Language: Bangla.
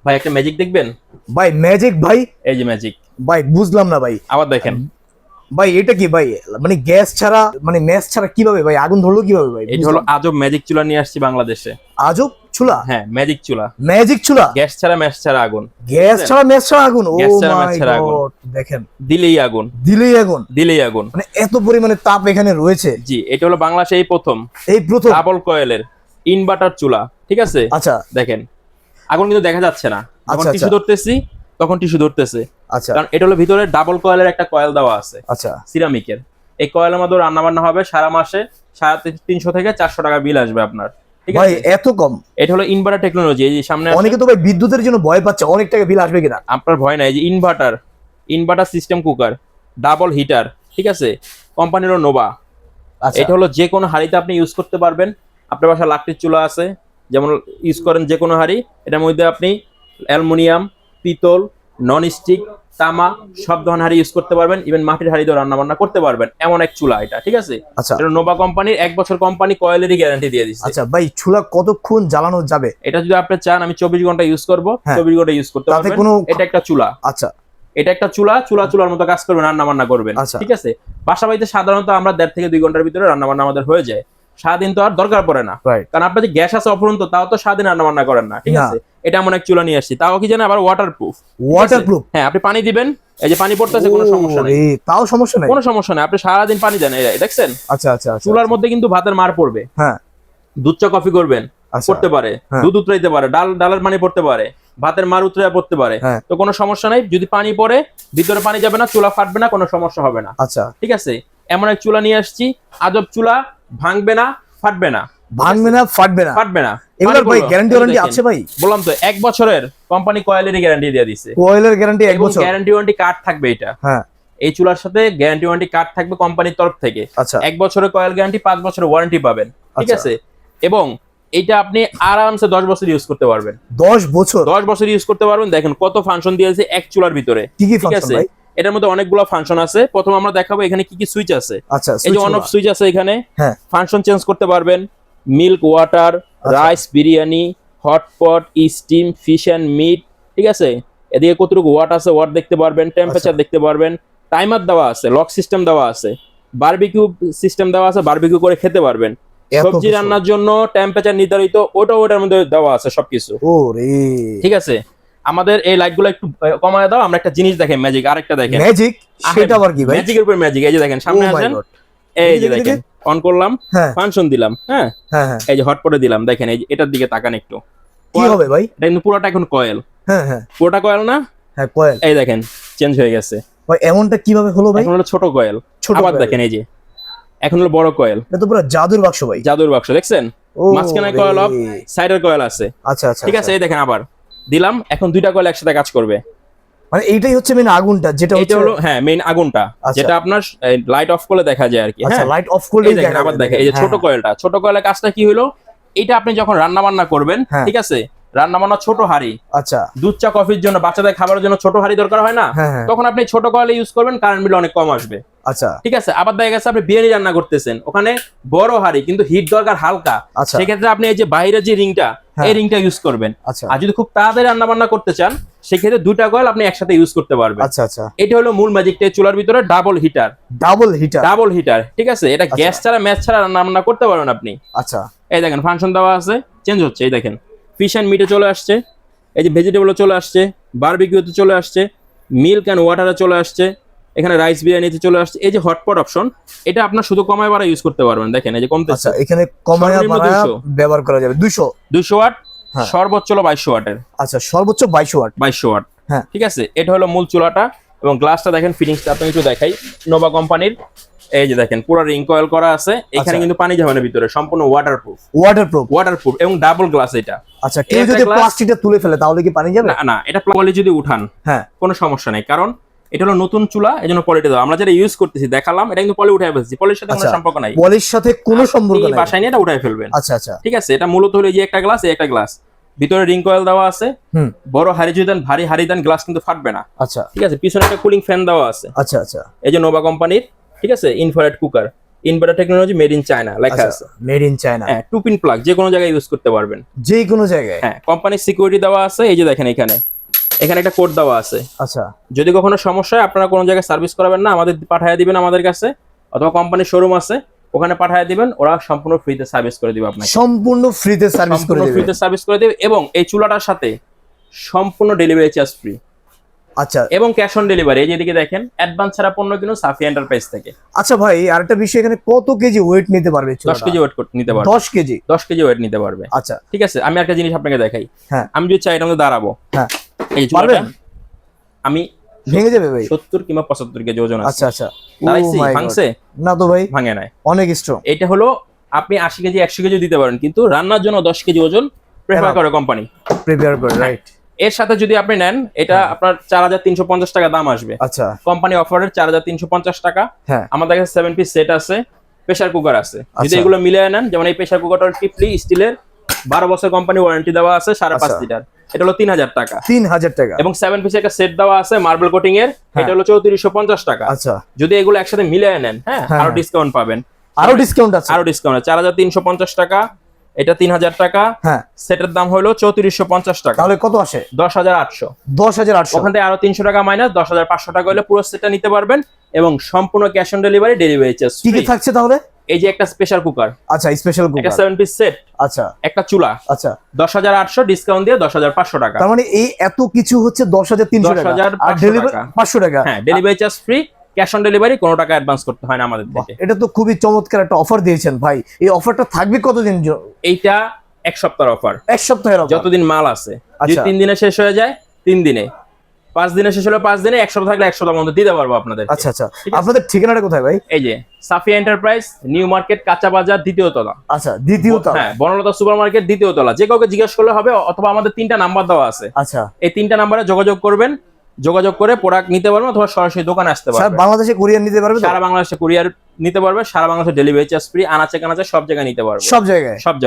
ভাই একটা ম্যাজিক দেখবেন? ভাই ম্যাজিক ভাই? এই যে ম্যাজিক ভাই বুঝলাম না ভাই। আবার দেখেন ভাই এটা কি ভাই, মানে গ্যাস ছাড়া মানে ম্যাচ ছাড়া কিভাবে ভাই আগুন ধরলো কিভাবে ভাই? এটা হলো আজব ম্যাজিক চুলা নিয়ে আসছি বাংলাদেশে। আজব চুলা? হ্যাঁ ম্যাজিক চুলা। ম্যাজিক চুলা, গ্যাস ছাড়া ম্যাচ ছাড়া আগুন। গ্যাস ছাড়া ম্যাচ ছাড়া আগুন? ও গ্যাস ছাড়া ম্যাচ মাই ছাড়া আগুন। গড, দেখেন দিলেই আগুন, দিলেই আগুন, দিলেই আগুন। মানে এত পরিমাণে তাপ এখানে রয়েছে। জি, এটা হলো বাংলাদেশে এই প্রথম ডাবল কয়েলের ইনভার্টার চুলা। ঠিক আছে, আচ্ছা দেখেন আগুন কিন্তু দেখা যাচ্ছে না, যখন আচ্ছা, টিস্যু ধরতেছি তখন টিস্যু ধরতেছে। আচ্ছা কারণ এটা হলো ভিতরে ডাবল কয়েলের একটা কয়েল দেওয়া আছে, আচ্ছা সিরামিকের। এই কয়েলের মধ্যে রান্না বান্না হবে সারা মাসে 350 থেকে 400 টাকা বিল আসবে আপনার। ঠিক ভাই আছে, এত কম? এটা হলো ইনভার্টার টেকনোলজি। এই যে সামনে অনেকে তো ভাই বিদ্যুতের জন্য ভয় পাচ্ছে, অনেক টাকা বিল আসবে কিনা। আপনার ভয় নাই, এই যে inverter, inverter system cooker, double heater. ঠিক আছে, কোম্পানির নোভা। আচ্ছা এটা হলো যে কোনো হাঁড়িতে আপনি ইউজ করতে পারবেন। আপনার বাসায় লাকড়ির চুলা আছে, যেমন ইউজ করেন যে কোনো হাঁড়ি, এটার মধ্যে আপনি অ্যালুমিনিয়াম, পিতল, নন স্টিক, তামা সব ধরনের হাঁড়ি ইউজ করতে পারবেন। ইভেন মাটির হাঁড়ি দিয়ে রান্না বান্না করতে পারবেন, এমন এক চুলা এটা। ঠিক আছে, আচ্ছা এটা নোভা কোম্পানির 1 বছর কোম্পানি কয়েলেরই গ্যারান্টি দিয়ে দিচ্ছে। আচ্ছা ভাই চুলা কতক্ষণ জ্বালানো যাবে? এটা যদি আপনি চান আমি 24 ঘন্টা ইউজ করবো, হ্যাঁ। 24 ঘন্টা ইউজ করতে তাতে পারবেন। কোনো এটা একটা চুলা, আচ্ছা এটা একটা চুলার মতো কাজ করবেন, রান্না বান্না করবেন। আচ্ছা। ঠিক আছে, বাসা বাড়িতে সাধারণত আমরা 1.5 থেকে 2 ঘন্টার ভিতরে রান্না বান্না আমাদের হয়ে যায়। সারাদিন তো আর দরকার পড়ে না, রাইট। কারণ আপনার যে গ্যাস আছে অফুরন্ত, তাও তো সারাদিন রান্না বান্না করেন না। ঠিক না। আছে, এটা এমন এক চুলা নিয়ে আসছি, তাও কি জানেন আবার ওয়াটারপ্রুফ। ওয়াটারপ্রুফ? হ্যাঁ, আপনি পানি দিবেন, এই যে পানি পড়তেছে, কোনো সমস্যা নেই। তাও সমস্যা নাই? কোনো সমস্যা নেই, আপনি সারাদিন পানি দেন। এই দেখছেন আচ্ছা আচ্ছা আচ্ছা। চুলার মধ্যে কিন্তু ভাতের মার পড়বে। হ্যাঁ দুধ চা কফি করবেন, আচ্ছা পড়তে পারে, হ্যাঁ। দুধ উতরাইতে পারে, ডালের পানি পড়তে পারে, ভাতের মার উতরাইয়া পড়তে পারে। হ্যাঁ। তো কোনো সমস্যা নাই, যদি পানি পড়ে ভিতরে পানি যাবে না, চুলা ফাটবে না, কোনো সমস্যা হবে না। আচ্ছা ঠিক আছে, এমন এক চুলা নিয়ে আসছি, আজব চুলা, ভাঙবে না, ফাটবে না। ভাঙবে না, ফাটবে না? ফাটবে না। এগুলোর ভাই গ্যারান্টি ওয়ারেন্টি আছে ভাই? বললাম তো 1 বছরের কোম্পানি কয়েলেরই গ্যারান্টি দিয়ে দিছে। কোয়েলের গ্যারান্টি 1 বছর? গ্যারান্টি ওয়ারেন্টি কার্ড থাকবে এটা। হ্যাঁ, এই চুলার সাথে গ্যারান্টি ওয়ারেন্টি কার্ড থাকবে কোম্পানির তরফ থেকে। আচ্ছা 1 বছরের কয়েল গ্যারান্টি, 5 বছরের ওয়ারেন্টি পাবেন। ঠিক আচ্ছা। আছে, এবং এটা আপনি আরামসে 10 বছর ইউজ করতে পারবেন। 10 বছর? 10 বছর ইউজ করতে পারবেন। দেখেন কত ফাংশন দিয়েছে এক চুলার ভিতরে। কি কি ঠিক ফাংশন আছে, ভাই? এটার মধ্যে অনেকগুলো ফাংশন আছে। প্রথম আমরা দেখাবো এখানে কি কি সুইচ আছে। আচ্ছা এই যে অন অফ সুইচ আছে এখানে। হ্যাঁ ফাংশন চেঞ্জ করতে পারবেন, milk, water, rice, biryani, hotpot, steam, fish and meat. ঠিক আছে, এদিকে কতটুকু ওয়াট আছে ওয়াট দেখতে পারবেন, টেম্পারেচার দেখতে পারবেন, টাইমার দেওয়া আছে, লক সিস্টেম দেওয়া আছে, বারবিকিউ সিস্টেম দেওয়া আছে, বারবিকিউ করে খেতে পারবেন। সবজি রান্নার জন্য টেম্পারেচার নির্ধারিত, ওটার মধ্যে দেওয়া আছে সবকিছু। ওরে ঠিক আছে, আমাদের এই লাইটগুলো একটু কমায় দাও, আমরা একটা জিনিস দেখেন, ম্যাজিক। আরেকটা দেখেন ম্যাজিক, সেটা আবার কি ভাই? ম্যাজিকের উপর ম্যাজিক। এই যে দেখেন সামনে Oh my আসেন, God! এই যে দেখেন অন করলাম, হ্যাঁ ফাংশন দিলাম, হ্যাঁ হ্যাঁ হ্যাঁ। এই যে হটপটে দিলাম, দেখেন এই যে এটার দিকে তাকান একটু। কি হবে ভাই? এটা কিন্তু পুরোটা এখন কয়েল, হ্যাঁ হ্যাঁ পুরোটা কয়েল না। হ্যাঁ কোয়েল। এই দেখেন চেঞ্জ হয়ে গেছে ভাই এমনটা কিভাবে হলো ভাই? এখন হলো ছোট কয়েল। ছোট আবার coil। দেখেন এই যে এখন হলো বড় কয়েল। এটা তো পুরো জাদুর বাক্স ভাই। জাদুর বাক্স দেখছেন, মাঝখানে কয়েল অফ, সাইডের কয়েল আছে। আচ্ছা আচ্ছা ঠিক আছে, এই দেখেন আবার দিলাম, এখন দুইটা কয়েল একসাথে কাজ করবে। মানে এইটাই হচ্ছে মেন আগুনটা, যেটা এটা হলো হ্যাঁ মেইন আগুনটা, আচ্ছা। যেটা আপনার লাইট অফ করলে দেখা যায় আর কি। আচ্ছা হ্যাঁ, লাইট অফ করলেই এই দেখেন আবার দেখেন এই যে ছোট কয়েলটা, ছোট কয়েলের কাজটা কি হলো, এটা আপনি যখন রান্না বান্না করবেন, হ্যাঁ। ঠিক আছে, রান্না বান্না ছোট হাঁড়ি, আচ্ছা দুধ চা কফির জন্য, বাচ্চাদের খাবারের জন্য ছোট হাঁড়ি দরকার হয় না, হ্যাঁ হ্যাঁ তখন আপনি ছোট কয়েলে ইউজ করবেন, কারেন্ট বিল অনেক কম আসবে। আচ্ছা ঠিক আছে, আবার দেখা গেছে আপনি বিরিয়ানি রান্না করতেছেন, ওখানে বড় হাঁড়ি কিন্তু হিট দরকার হালকা, আচ্ছা সেক্ষেত্রে আপনি এই যে বাইরের যে রিংটা, হ্যাঁ। এই রিংটা ইউজ করবেন। আচ্ছা আর যদি খুব তাড়াতাড়ি রান্না বান্না করতে চান, সেক্ষেত্রে দুইটা কয়েল আপনি একসাথে ইউজ করতে পারবেন। আচ্ছা আচ্ছা। এটা হলো মূল ম্যাজিকটা, চুলার ভিতরে double heater. Double heater? Double heater, ঠিক আছে, এটা গ্যাস ছাড়া ম্যাচ ছাড়া রান্না বান্না করতে পারবেন আপনি। আচ্ছা এই দেখেন ফাংশন দেওয়া আছে, চেঞ্জ হচ্ছে। এই দেখেন ফিশ এন্ড মিটে চলে আসছে, এই যে ভেজিটেবলও চলে আসছে, বারবিকিউতে চলে আসছে, মিল্ক এন্ড ওয়াটারে চলে আসছে, এখানে রাইস বিরিয়ানিতে চলে আসছে। এই যে হটপট অপশন, এটা আপনার শুধু কমায় বাড়া ইউজ করতে পারবেন। দেখেন এই যে কমতেছে। আচ্ছা এখানে কমায়া সর্বনিম্ন বাড়ায়া 200 ব্যবহার করা যাবে। 200 ওয়াট, হ্যাঁ। সর্বোচ্চ হলো 2200 ওয়াটের। আচ্ছা সর্বোচ্চ 2200 ওয়াট। 2200 ওয়াট, হ্যাঁ। ঠিক আছে, এটা হলো মূল চুলাটা। এবং গ্লাসটা দেখেন, ফিটিংসটা আপনি একটু দেখাই, নোভা কোম্পানির। এই যে দেখেন পুরো রিং কয়েল করা আছে, এখানে আচ্ছা। কিন্তু পানি যাবে না ভিতরে, সম্পূর্ণ ওয়াটারপ্রুফ। ওয়াটারপ্রুফ এবং ডাবল গ্লাস এটা। আচ্ছা কেউ এটা যদি glass- প্লাস্টিকটা তুলে ফেলে তাহলে কি পানি যাবে? না না, এটা পলি যদি উঠান হ্যাঁ কোনো সমস্যা নেই, কারণ এটা হলো নতুন চুলা, এজন্য পলিটা দাও। আমরা যেটা ইউজ করতেছি দেখালাম, এটা কিন্তু পলি উঠাই ফেলছি, পলির সাথে কোনো আচ্ছা, সম্পর্ক নাই। পলির সাথে কোনো সম্পর্ক আপনি নাই? বাসায় নিয়ে এটা উঠাই ফেলবেন। আচ্ছা আচ্ছা ঠিক আছে, এটা মূলত হলো এই যে একটা গ্লাস, এই একটা গ্লাস, ভিতরে রিং কয়েল দেওয়া আছে। হুম বড় হাড়ি যদি দেন, ভারী হাড়ি দেন, গ্লাস কিন্তু ফাটবে না। আচ্ছা ঠিক আছে, পিছনে একটা কুলিং ফ্যান দেওয়া আছে। আচ্ছা আচ্ছা এই যে নোভা কোম্পানির, ঠিক আছে, infrared cooker, inverter technology made in China লেখা আছে। Made in China. হ্যাঁ, 2 পিন প্লাগ যে কোনো জায়গায় ইউজ করতে পারবেন। যে কোনো জায়গায়। হ্যাঁ, কোম্পানির সিকিউরিটি দেওয়া আছে, এই যে দেখেন এখানে একটা কোড দেওয়া আছে। আচ্ছা, যদি কখনো সমস্যা হয় আপনারা কোনো জায়গায় সার্ভিস করাবেন না, আমাদের পাঠিয়ে দিবেন আমাদের কাছে, অথবা কোম্পানির শোরুম আছে ওখানে পাঠিয়ে দিবেন, ওরা সম্পূর্ণ ফ্রিতে সার্ভিস করে দিবে আপনাকে। সম্পূর্ণ ফ্রিতে সার্ভিস করে দিবে। ফ্রিতে সার্ভিস করে দিবে, এবং এই চুলাটার সাথে সম্পূর্ণ ডেলিভারি চার্জ ফ্রি। আচ্ছা, এবং ক্যাশ অন ডেলিভারি। এই যেদিকে দেখেন, অ্যাডভান্স ছাড়া পণ্য কিনুন সাফিয়া এন্টারপ্রাইজ থেকে। আচ্ছা ভাই, আরেকটা বিষয়, এখানে কত কেজি ওয়েট নিতে পারবে? 10 কেজি ওয়েট নিতে পারবে। 10 কেজি? 10 কেজি ওয়েট নিতে পারবে। আচ্ছা, ঠিক আছে, আমি একটা জিনিস আপনাকে দেখাই। হ্যাঁ, আমি যদি চাই এটা মধ্যে দাঁড়াবো, হ্যাঁ, এই পারবেন? চুলাটা আমি ভেঙে যাবে ভাই? 70 কিংবা 75 কেজি ওজন আছে। আচ্ছা আচ্ছা, দাঁড়াইছি, Oh my God! ভাঙছে? না তো ভাই, ভাঙে নাই। অনেক স্ট্রং। এটা হলো আপনি 80 কেজি 100 কেজি দিতে পারেন, কিন্তু রান্নার জন্য 10 কেজি ওজন প্রেফার করে কোম্পানি। প্রিপেয়ার করে, রাইট। এর সাথে যদি আপনি নেন, এটা আপনার 4350 টাকা দাম আসবে। আচ্ছা, কোম্পানি অফারের 4350 টাকা। হ্যাঁ, আমাদের কাছে 7 পিস সেট আছে, প্রেসার কুকার আছে। যদি আচ্ছা। এগুলো মিলিয়ে নেন, যেমন এই প্রেসার কুকারটা টিপলি স্টিলের, 12 বছর কোম্পানি ওয়ারেন্টি দেওয়া আছে, 5.5 আচ্ছা। লিটার, এটা হলো 3000 টাকা। 3000 টাকা। এবং 7 পিসের একটা সেট দেওয়া আছে মার্বেল কোটিং এর, এটা হলো 3450 টাকা। আচ্ছা, যদি এগুলো একসাথে মিলিয়ে নেন, হ্যাঁ, হ্যাঁ, আরো হ্যাঁ। ডিসকাউন্ট পাবেন। আরো ডিসকাউন্ট আছে? আরো ডিসকাউন্ট 4350 টাকা, এটা 3000 টাকা। হ্যাঁ, সেটের দাম হলো 3450 টাকা। তাহলে কত আসে? 10800। 10800। ওখান থেকে আরো 300 টাকা মাইনাস 10500 টাকা হলে পুরো সেটটা নিতে পারবেন, এবং সম্পূর্ণ cash on delivery, delivery charge কি কি থাকছে তাহলে? এই যে একটা স্পেশাল কুকার, আচ্ছা, স্পেশাল একটা কুকার। 7 পিস সেট, আচ্ছা একটা চুলা, আচ্ছা, 10800 ডিসকাউন্ট দিয়ে 10500 টাকা। তার মানে এই এত কিছু হচ্ছে 10300 টাকা, 10,500 আর ডেলিভারি টাকা। 500 টাকা। হ্যাঁ, delivery charge free, cash on delivery, কোনো টাকা অ্যাডভান্স করতে হয় না আমাদের থেকে। এটা তো খুবই চমৎকার একটা অফার দিয়েছেন ভাই। এই অফারটা থাকবে কতদিন? এইটা 1 সপ্তাহের অফার, 1 সপ্তাহের অফার। যতদিন মাল আছে। যদি আচ্ছা। 3 দিনে শেষ হয়ে যায় 3 দিনে, 5 দিনে শেষ হলে 5 দিনে, 1 সপ্তাহ থাকলে 1 সপ্তাহের মধ্যে দিতে পারবো আপনাদের। আচ্ছা আচ্ছা, ঠিক আছে। আপনাদের ঠিকানাটা কোথায় ভাই? এই যে সাফিয়া এন্টারপ্রাইজ, নিউ মার্কেট, কাঁচা বাজার, 2য় তলা। আচ্ছা, দ্বিতীয় তলা। হ্যাঁ, বনলতা সুপার মার্কেট, 2য় তলা। যে কাউকে জিজ্ঞেস করলে হবে, অথবা আমাদের 3টা নাম্বার দেওয়া আছে, আচ্ছা, এই 3টা নাম্বারে যোগাযোগ করবেন, যোগাযোগ করে প্রোডাক্ট নিতে পারবেন, অথবা সরাসরি দোকানে আসতে স্যার পারবেন। বাংলাদেশে কুরিয়ার নিতে পারবে তো? সারা বাংলাদেশে কুরিয়ার নিতে পারবে, সারা বাংলাদেশে ডেলিভারি চার্জ ফ্রি, আনাচে কানাচে সব জায়গায় নিতে পারবে, সব জায়গায়। সব জায়গায়।